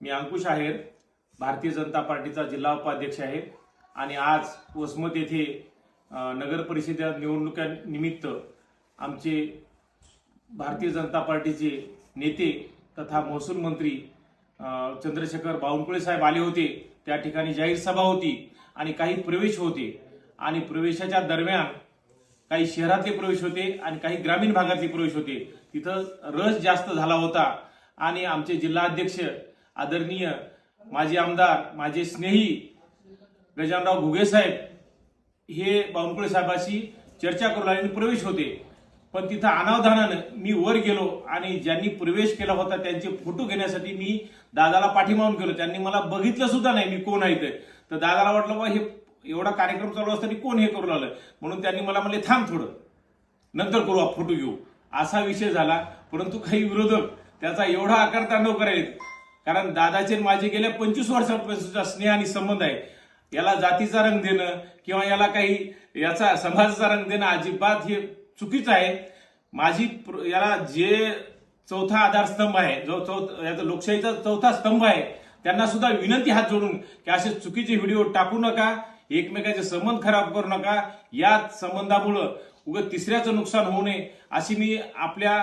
मी अंकुश आहेर, भारतीय जनता पार्टीचा जिल्हा उपाध्यक्ष आहे आणि आज वसमत येथे नगर परिषद निवडणुकीनिमित्त आमचे भारतीय जनता पार्टीचे नेते तथा महसूल मंत्री चंद्रशेखर बावनकुळे साहेब आले होते। त्या ठिकाणी जाहीर सभा होती आणि काही प्रवेश होते आणि प्रवेशाच्या दरम्यान काही शहरातले प्रवेश होते आणि काही ग्रामीण भागातले प्रवेश होते। तिथं रस जास्त झाला होता आणि आमचे जिल्हाध्यक्ष आदरणीय माजी आमदार माझे स्नेही गजानराव घुगे साहेब हे बावनकुळे साहेबांशी चर्चा करू लागले। प्रवेश होते पण तिथं अनावधानानं मी वर गेलो आणि ज्यांनी प्रवेश केला होता त्यांचे फोटो घेण्यासाठी मी दादाला पाठीमागून गेलो। त्यांनी मला बघितलं सुद्धा नाही मी कोण आहे तर दादाला वाटलं बा हे एवढा कार्यक्रम चालू असताना कोण हे करू लागलं, म्हणून त्यांनी मला म्हणले थांब थोडं नंतर करू फोटो घेऊ, असा विषय झाला। परंतु काही विरोधक त्याचा एवढा आकारतांडव करायचे, कारण दादाचे माझे गेल्या 25 वर्षांपासूनचा स्नेह आणि संबंध आहे। याला जातीचा रंग देणं किंवा याला काही याचा समाजाचा रंग देणं अजिबात हे चुकीचं आहे। माझी याला जे चौथा आधारस्तंभ आहे, जो याचा लोकशाहीचा चौथा स्तंभ आहे, त्यांना सुद्धा विनंती हात जोडून की असे चुकीचे व्हिडिओ टाकू नका, एकमेकांचे संबंध खराब करू नका। या संबंधामुळे उगाच तिसऱ्याचं नुकसान होऊ नये अशी मी आपल्या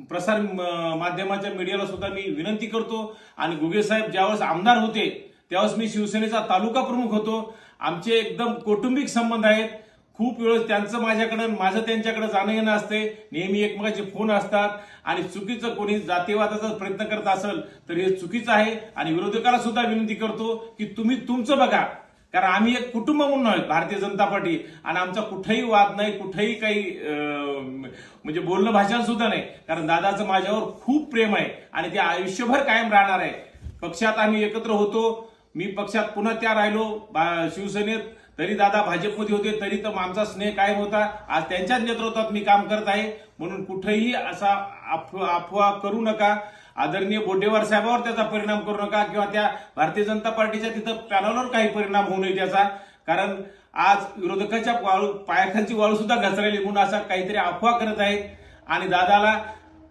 प्रसार माध्यमाच्या मीडियाला सुद्धा मी विनंती करतो। आणि घुगे साहेब ज्यावेळेस आमदार होते त्यावेळेस मी शिवसेनेचा तालुका प्रमुख होतो। आमचे एकदम कौटुंबिक संबंध आहेत। खूप वेळेस त्यांचं माझ्याकडे माझं त्यांच्याकडे जाणं येणं असते, नेहमी एकमेकांचे फोन असतात आणि चुकीचं कोणी जातीवादाचा प्रयत्न करत असेल तर हे चुकीचं आहे। आणि विरोधकाला सुद्धा विनंती करतो की तुम्ही तुमचं बघा, कारण आम्ही एक कुटुंब म्हणून आहोत भारतीय जनता पार्टी आणि आमचा कुठेही वाद नाही, कुठेही काही म्हणजे बोलणं भाषण सुद्धा नाही, कारण दादाचं माझ्यावर खूप प्रेम आहे आणि ते आयुष्यभर कायम राहणार आहे। पक्षात आम्ही एकत्र होतो, मी पक्षात पुन्हा त्या राहिलो शिवसेनेत, तरी दादा भाजपमध्ये होते तरी तर आमचा स्नेह कायम होता। आज त्यांच्याच नेतृत्वात मी काम करत आहे, म्हणून कुठेही असा अफवा करू नका। आदरणीय बोडेवार साहेबांवर त्याचा परिणाम करू नका किंवा त्या भारतीय जनता पार्टीच्या तिथं पॅनलवर काही परिणाम होऊ नये त्याचा, कारण आज विरोधकाच्या पायाखालची वाळू सुद्धा घसरली म्हणून असा काहीतरी अफवा करत आहेत। आणि दादाला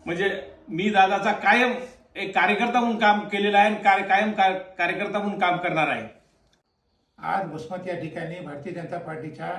म्हणजे मी दादाचा कायम एक कार्यकर्ता म्हणून काम केलेलं आहे आणि कायम कार्यकर्ता म्हणून काम करणार आहे। आज वसमत या ठिकाणी भारतीय जनता पार्टीच्या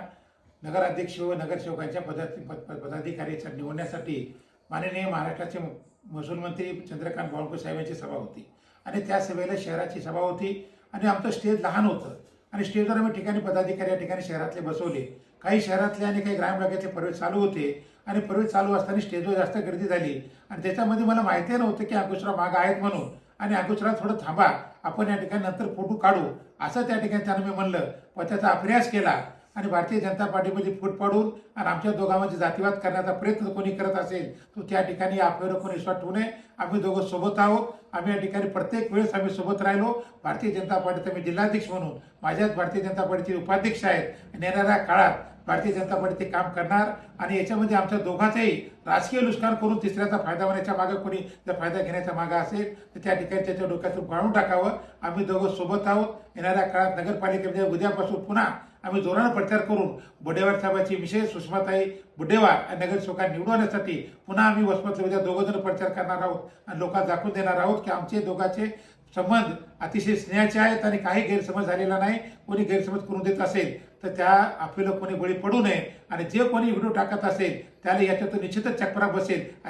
नगराध्यक्ष व नगरसेवकांच्या पदाधिकाऱ्यांच्या निवडण्यासाठी माननीय महाराष्ट्राचे महसूल मंत्री चंद्रकांत बावनकुळे साहेबांची सभा होती आणि त्या सभेला शहराची सभा होती आणि आमचं स्टेज लहान होतं आणि स्टेजवर आम्ही ठिकाणी पदाधिकारी या ठिकाणी शहरातले बसवले। काही शहरातले आणि काही ग्रामीण भागातले प्रवेश चालू होते आणि प्रवेश चालू असताना स्टेजवर जास्त गर्दी झाली आणि त्याच्यामध्ये मला माहिती नव्हतं की अंकुशराव माग आहेत म्हणून, आणि अंकुशराव थोडं थांबा आपण या ठिकाणी नंतर फोटो काढू असं त्या ठिकाणी त्यानं मी म्हणलं, पण त्याचा अभ्यास केला आणि भारतीय जनता पार्टीमध्ये फूट पाडून आणि आमच्या दोघांमध्ये जातीवाद करण्याचा प्रयत्न कोणी करत असेल तर त्या ठिकाणी आपल्याला कोणी विश्वास ठेवू नये। आम्ही दोघं सोबत आहोत, आम्ही या ठिकाणी प्रत्येक वेळेस आम्ही सोबत राहिलो। भारतीय जनता पार्टीचा मी जिल्हाध्यक्ष म्हणून, माझ्याच भारतीय जनता पार्टीचे उपाध्यक्ष आहेत, येणाऱ्या काळात भारतीय जनता पार्टी ते काम करणार आणि याच्यामध्ये आमच्या दोघांचंही राजकीय नुकसान करून तिसऱ्याचा फायदा होण्याच्या मागे कोणी जर फायदा घेण्याच्या मागे असेल तर त्या ठिकाणी त्याच्या डोक्यातून काढून टाकावं। आम्ही दोघं सोबत आहोत। येणाऱ्या काळात नगरपालिकेमध्ये उद्यापासून पुन्हा आम्ही जोरानं प्रचार करून बुडेवार साहेबांची विशेष सुषमाताई बुडेवार आणि नगरसेवकांना निवडण्यासाठी पुन्हा आम्ही वसमतले उद्या दोघं जण प्रचार करणार आहोत आणि लोकांना दाखवून देणार आहोत की आमचे दोघांचे संबंध अतिशय स्नेहाचे आहेत आणि काही गैरसमज झालेला नाही। कोणी गैरसमज करून देत असेल तर त्या आपल्याला कोणी बळी पडू नये आणि जे कोणी व्हिडिओ टाकत असेल त्याला याच्यातून निश्चितच चकरा बसेल।